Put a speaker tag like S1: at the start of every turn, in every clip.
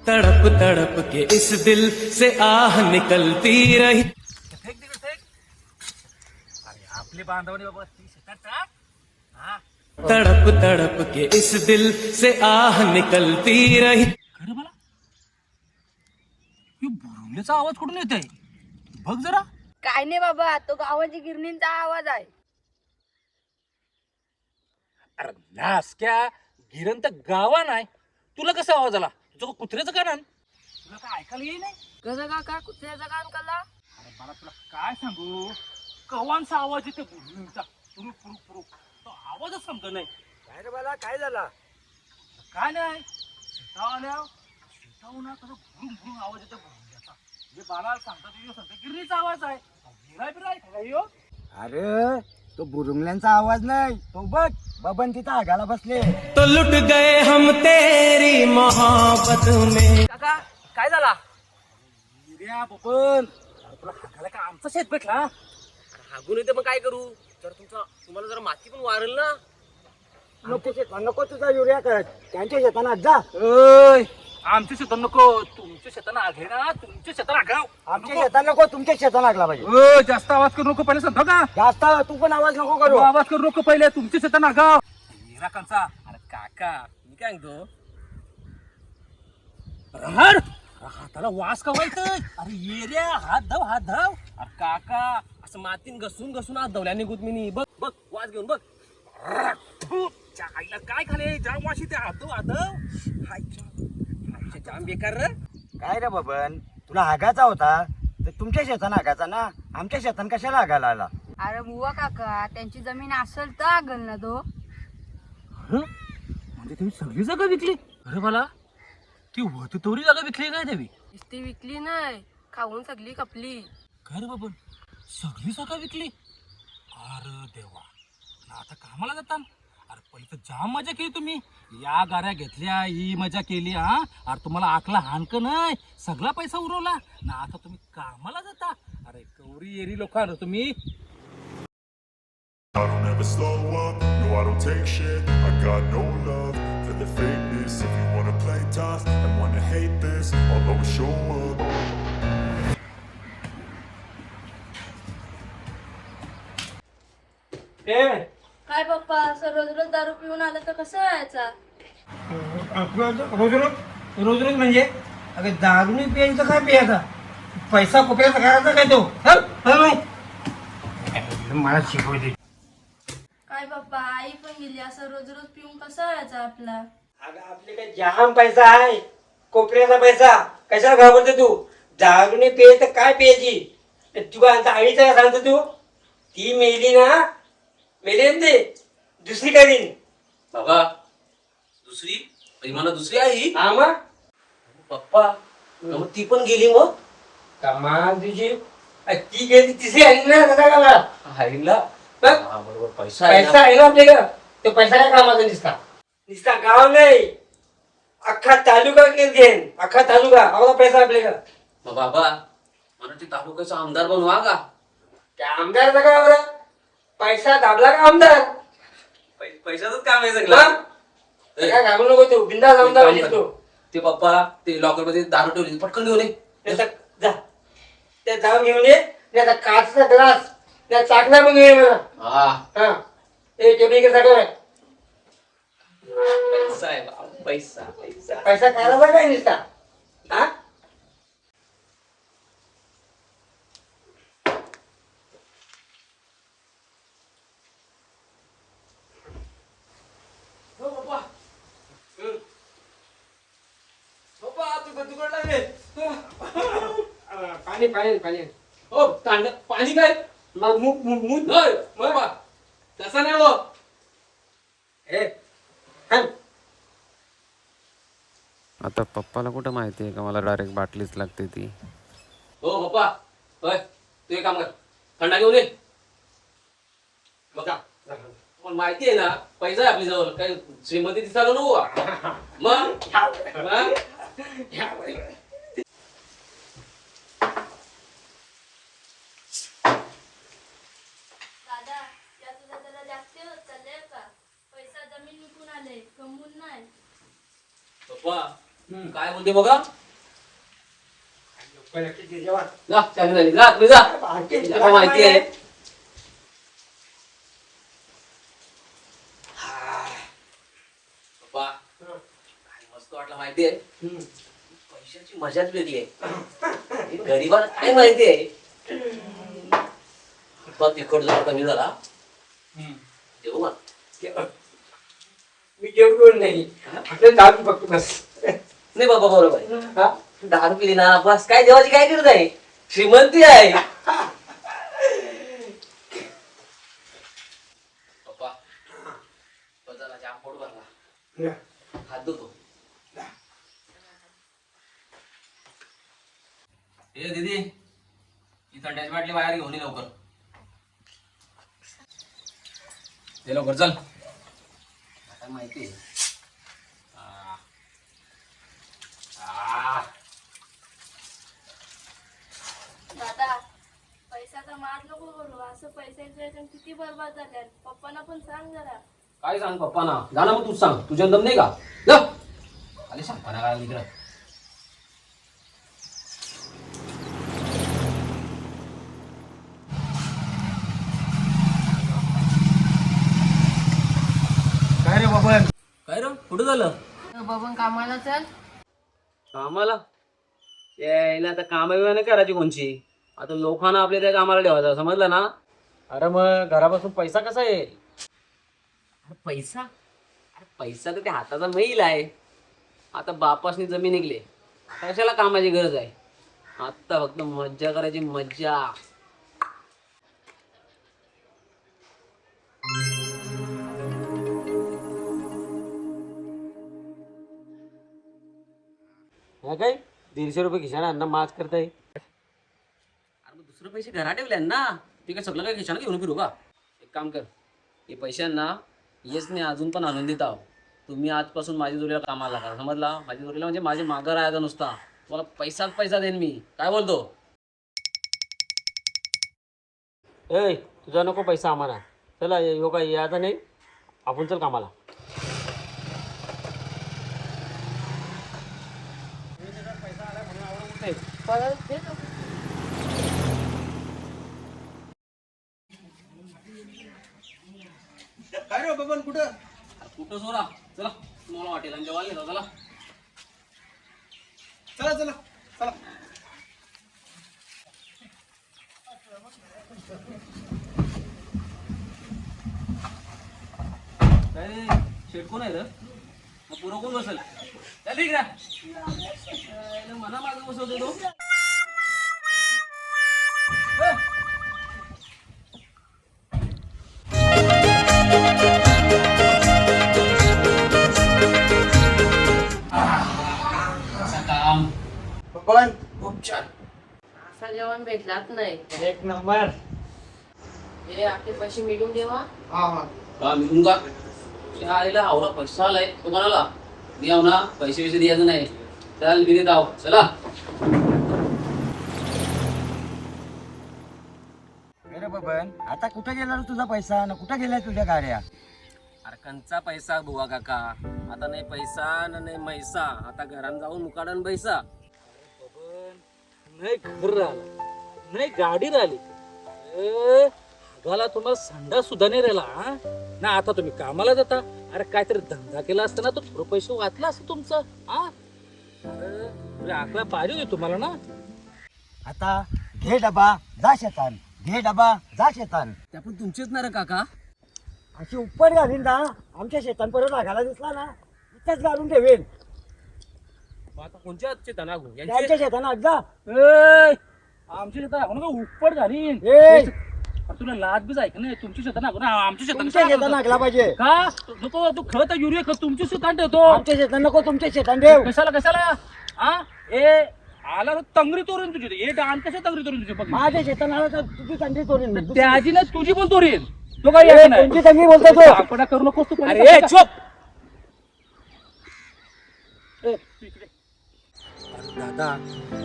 S1: तड़प तड़प के इस दिल से आह निकलती रही.
S2: फेक तिकडे फेक. अरे आपले बांधवणे बाबा ती शेतात टाक. हा
S1: तड़प तड़प के इस दिल से आह निकलती रही.
S2: खरं मला ही बुरुंगल्याचा आवाज कुठून येतोय बघ जरा.
S3: काय नाही बाबा, तो गावाची गिरणींचा आवाज आहे.
S2: अरे नासक्या गिरण तर गावा नाही. तुला कसा आवाज आला? तुझं कुत्र्याचं कान तुला काय ऐकायला येई नाही?
S3: कसं काका कुत्र्याचा कान कला?
S2: अरे मला तुला काय सांगू, कवांचा आवाज येते बुरुंगचा. पुरुक पुरुक पुरुक, तो आवाजच समजत नाही.
S4: काय रे बाला, काय झाला?
S2: काय नाही शेताव ना कसं भुरुंग भुरुंग आवाज येतो बुरुंगचा. जे बाळाला सांगता गिरणीचा आवाज आहे. गिराय बिराय काय हो?
S4: अरे तो बुरुंगल्यांचा आवाज नाही, तो बघ बबन तिथं आगाला बसले.
S1: तो लुट गए हम तेरी मोहब्बत में.
S2: काका काय झाला? बबन तुला हाकाला का आमचा शेत भेटला?
S5: हागून येते मग काय करू? जर तुम्हाला जरा माती पण वारेल ना.
S4: नको तुझा युरिया कर, त्यांच्या शेताना जा.
S2: आमच्या शेतात नको, तुमच्या शेताना आघे ना. तुमच्या शेताना आगाव.
S4: आमच्या शेताना नको, तुमच्या शेताना लागला पाहिजे.
S2: जास्त आवाज करू नको पहिले सांगतो का.
S4: जास्त तू पण आवाज नको करू.
S2: आवाज करू नको पहिले. तुमच्या शेताना आगाव. निराकांचा. अरे काका मी काय सांगतो, राहड हाताला वास का व्हायचं? अरे ये रे, हात धाव हात धाव.
S5: अरे काका असं मातीन घसून घसून आज दवल्याने गुदमिनी बघ बघ वाज घेऊन बघ.
S2: त्या आईला काय खाले जाम वाशी ते हात
S5: जाम बेकार रे.
S4: काय रे बबन, तुला हागाचा होता तर तुमच्या शेताना हागाचा ना, आमच्या शेतान कशाला हागायला आला?
S3: अरे बुवा काका, त्यांची जमीन असेल तर आगल ना तो.
S2: म्हणजे तुम्ही सगळी जागा विकली? अरे मला ती होती तोरी जागा विकली काय देवी?
S3: ती विकली नाही, खाऊन सगळी कपली.
S2: काय रे बाबा, सगळी जागा विकली? अरे देवा, आता कामाला जाता? अरे पहिलं जाम मजा केली तुम्ही. या गाड्या घेतल्या, ही मजा केली. हा अरे तुम्हाला आकला हानक नाही, सगळा पैसा उरवला ना. आता तुम्ही कामाला जाता? अरे कवरी एरी लोक तुम्ही.
S6: I don't ever slow up, no I don't take shit. I got no love for the fakeness. If you wanna play tough and wanna hate this, I'll always show up.
S3: काय पप्पा, असं रोज रोज दारू पिऊन आलं तर कसं व्हायचा?
S4: रोज रोज म्हणजे अगं दारूने प्यायचं काय प्यायचा? पैसा कुपऱ्याचा करायचा काय तो? मला शिकवते.
S3: काय पप्पा, आई पण गेली, असं रोज रोज पिऊन कसं व्हायचं आपला?
S4: अगं आपल्याकडे जाम पैसा आहे, कोपऱ्याचा पैसा. कशाला घाबरते तू? दारूने प्यायचं काय प्यायची? तुला आमच्या आईचं सांगतो तू, ती मेली ना, मेली ना ते दुसरी करीन
S5: बाबा दुसरी परिमाणा दुसरी आहे ही.
S4: हा मग
S5: पप्पा मग ती पण गेली मग.
S4: कमाल तुझी. ती गेली तिसरी आली ना दादा.
S5: आईला
S4: बघ,
S5: हा बरोबर पैसा आहे
S4: पैसा
S5: ना.
S4: आहे ना आपल्याकडं. तो पैसा काय कामाचा निसता गाव नाही, अख्खा तालुका घेईन, अख्खा तालुका. आपला पैसा आपल्याकडं.
S5: मग बाबा मला ते तालुक्याचा आमदार बनवा का?
S4: त्या आमदारचा काय बरं? पैसा दाबला का आमदार?
S5: पैशाच काम आहे
S4: हा?
S5: सगळं.
S4: काय घाबरू नको तू, बिंदास आमदार होशील तू.
S5: ते पप्पा ते लॉकर मध्ये दारू ठेवली, पटकन घेऊन ये.
S4: जा, त्या जाऊन घेऊन ये. नाही आता काचचा ग्लास, त्या चाकणा पण घेऊन ये मला.
S5: हा
S4: हा, ए टेबल साठव आहे.
S5: पैसा आहे बाबा, पैसा पैसा.
S4: पैसा खायला काय निसता? हा, पाणी पाणी पाणी.
S5: हो पाणी काय?
S4: मग मूत
S5: होय बाबा तसा नाही हो.
S4: हे थांब.
S7: आता पप्पाला कुठं माहिती आहे का मला डायरेक्ट बाटलीच लागते ती.
S5: हो पप्पा होय तू एक काम कर, थंडा घेऊन ये. बघा पण माहिती आहे ना, पैसा आहे आपल्या जवळ, काय श्रीमंती दिसायला नको का? मग
S3: दादा, याचं जरा जास्त होत चाललंय का? पैसा जमीन विकून आले, कमवून नाही.
S5: पप्पा काय बोलते बघा
S4: लक्ष दे जेव्हा.
S5: जा चांगली झाली जा तुम्ही जा
S4: आणखी
S5: तिला काय माहिती आहे पप्पा काय मस्त वाटलं माहिती आहे पैशाची मजाच वेगळी आहे गरीबाला काय माहिती आहे तिखट जरा कमी झाला देऊ का
S4: मी जेवढून नाही आपल्याला दारू बघतो बस.
S5: नाही बाबा बरोबर आहे
S4: हा?
S5: दारू पिली ना बस काय देवाची काय करत आहे श्रीमंती आहे पप्पा बजाला जाम पोट भरला हात धुतो ए दीदी ही थंड्याची बाटली बाहेर घेऊन ये लवकर ये लवकर चल काय माहिती आहे
S3: दादा पैशाचा मार नको करू. असं पैशाच्या ह्याच्यात किती बरबाद झाल्या. पप्पांना पण सांग जरा.
S5: काय सांग पप्पा ना जा ना मग तूच सांग तुझ्या दम नाही का जा आले सांगताना काय इकडं
S2: काय रे बाबा
S5: काय रे कुठं झालं
S3: बबन कामाला चल.
S5: कामाला यायला आता काम नाही करायची कोणची आता लोकांना आपल्या त्या कामाला ठेवायचं समजलं ना
S2: अरे मग घरापासून पैसा कसा येईल?
S5: अरे पैसा तर त्या हाताचा मैल आहे आता बापासनी जमीन निघले कशाला कामाची गरज आहे आता फक्त मज्जा करायची मज्जा
S2: काय 150 रुपये खिशाने अन्न माच करताय.
S5: अरे मग दुसरं पैसे घरात ठेवले ना ते काय सगळं काय खिशानं घेऊन फिरू का एक काम कर हे पैशांना येच नाही अजून पण आनंदित आहो तुम्ही आजपासून माझी जोडीला कामाला लागा समजला माझी जोडीला म्हणजे माझे मागं राहायचा नुसता तुम्हाला पैसाच पैसा देईन मी काय बोलतो
S2: ए तुझा नको पैसा आम्हाला. चला यो काय यायचा नाही आपण चल कामाला.
S3: परत देतो.
S5: कुठं सोडा चला तुम्हाला वाटेल आणि जेवायला नेतो चला काय रे शेट कोण आहे रे मग पुरं कोण बसल ठीक आहे मना मागं बसवतो तो काम
S4: पण खूप छान
S3: असं जेवण भेटलाच नाही.
S4: एक नंबर.
S3: हे आपले पैसे मिळून देवा.
S4: हा हा
S5: का मिळून का त्या आलेला आवरा पैसा आलाय तो म्हणाला द्याव ना पैसे विषय द्यायचं नाही चल मी देत आहो चला
S4: अरे बबन आता कुठे गेला रे तुझा पैसा ना कुठे गेलाय तुझ्या गाड्या?
S5: अरे कंचा पैसा बुवा काका आता नाही पैसा ना नाही मैसा आता घरात जाऊन मुकाडन पैसा
S2: नाही घर राहिलं नाही गाडी राहिली घाला तुम्हाला संडा सुद्धा नाही राहिला हा? ना आता तुम्ही कामाला जाता. अरे काहीतरी धंदा केला असता ना तर थोडं पैसे वाचला असतं तुमचं हा. अरे आकडा पाहिजे होते तुम्हाला ना.
S4: आता घे डबा जा शेतान घे डबा जा शेतान.
S5: त्या पण तुमचेच ना रे काका
S4: अशी उप्पर घालीन ना आमच्या शेतांपर्यंत लागायला दिसला ना इथंच घालून ठेवेन.
S2: मग आता कोणच्या हातचे धना गो
S4: त्यांच्या शेताना जा.
S2: आमच्या शेतात ना उपट झाली.
S4: ए,
S2: तुला लाज बीज ऐक नाही तुमच्या शेतात ना आमच्या
S4: तुमच्या शेताना
S2: शेतात
S4: लागला पाहिजे.
S2: का नको तू खत युरिया खत तुमच्या शेतात ठेवतो.
S4: आमच्या शेतान नको तुमच्या शेतान ठेव.
S2: कशाला हा ए आला तर तंगरी तोरीन तुझी ए डान कशा तंगरी तोरीन तुझी बघ
S4: माझ्या शेताना आला तर तुझी तंगडी तोडीन मी.
S2: त्याची ना तुझी पण तोरीन तो काय
S4: ए, कोणची तंगडी बोलतो तो?
S2: आपण करू नकोस तू
S4: अरे चुप.
S2: दादा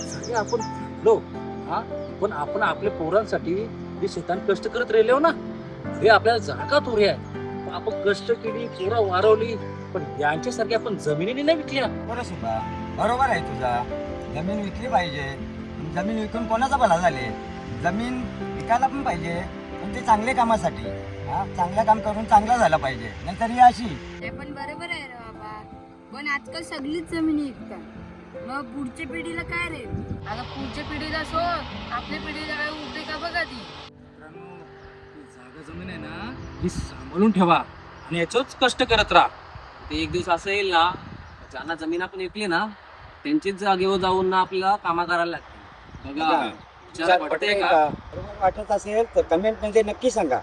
S2: सगळे आपण लो हा पण आपण आपल्या पोरांसाठी जे शेतान कष्ट करत राहिलो ना हे आपल्याला जागा तोरी आहे पण आपण कष्ट केली पोरं वारवली पण यांच्यासारखी आपण जमिनीने नाही विकल्या.
S4: बरं सुद्धा
S8: बरोबर आहे तुझा. जमीन विकली पाहिजे. जमीन विकून कोणाचा भला झाले. जमीन विकायला पण पाहिजे, पण ते चांगल्या कामासाठी. हा, चांगलं काम करून चांगला झाला पाहिजे, नाहीतर ही अशी.
S9: ते पण बरोबर आहे रे बाबा, पण आजकाल सगळीच जमिनी विकतात. मग पुढच्या पिढीला काय रे? आता पुढच्या पिढीला सोड, आपल्या पिढीला काय उरते का बघा ती.
S2: जागा जमीन आहे ना, ही सांभाळून ठेवा आणि याचंच कष्ट करत राहा.
S5: ते एक दिवस असं येईल ना, ज्यांना जमीन आपण विकली ना त्यांचीच जागेवर जाऊन ना आपल्याला कामा करायला लागते. बघा विचार पटतंय का?
S8: बरोबर वाटत असेल तर कमेंट मध्ये नक्की सांगा.